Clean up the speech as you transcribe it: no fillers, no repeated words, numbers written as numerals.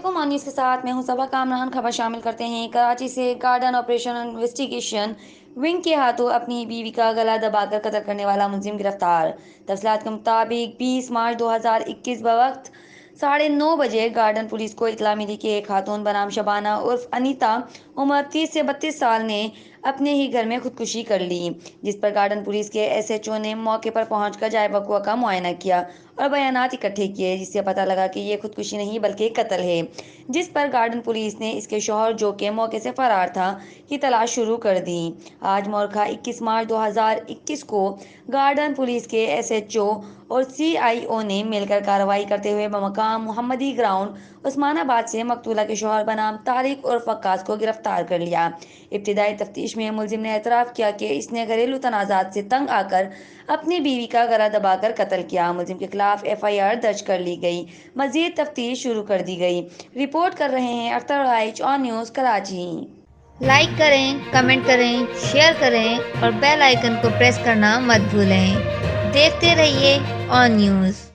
علیکم نیوز کے ساتھ میں ہوں صبا کامران۔ خبر شامل کرتے ہیں۔ کراچی سے گارڈن آپریشن انویسٹیگیشن ونگ کے ہاتھوں اپنی بیوی کا گلا دبا کر قتل کرنے والا ملزم گرفتار۔ تفصیلات کے مطابق 20 مارچ 2021 بوقت 9:30 بجے گارڈن پولیس کو اطلاع ملی کہ ایک خاتون بنام شبانہ عرف انیتا عمر 30 سے 32 سال نے اپنے ہی گھر میں خودکشی کر لی، جس پر گارڈن پولیس کے SHO نے موقع پر پہنچ کر جائے وقوع کا معائنہ کیا اور بیانات اکٹھے کیے، جس سے پتہ لگا کہ یہ خودکشی نہیں بلکہ قتل ہے، جس پر گارڈن پولیس نے اس کے شوہر جو کہ موقع سے فرار تھا کی تلاش شروع کر دی۔ آج مورخہ 21 مارچ 2021 کو گارڈن پولیس کے SHO اور CIO نے مل کر کارروائی کرتے ہوئے بمقام محمدی گراؤنڈ عثمان آباد سے مقتولہ کے شوہر بنام طارق عرف وقاص کو گرفتار کر لیا۔ ابتدائی تفتیش میں ملزم نے اعتراف کیا کہ اس نے گھریلو تنازعات سے تنگ آ کر اپنی بیوی کا گلا دبا کر قتل کیا۔ ملزم کے خلاف FIR درج کر لی گئی، مزید تفتیش شروع کر دی گئی۔ رپورٹ کر رہے ہیں اختر رائچ آن نیوز کراچی۔ لائک کریں، کمنٹ کریں، شیئر کریں اور بیل آئیکن کو پریس کرنا مت بھولیں۔ دیکھتے رہیے آن نیوز۔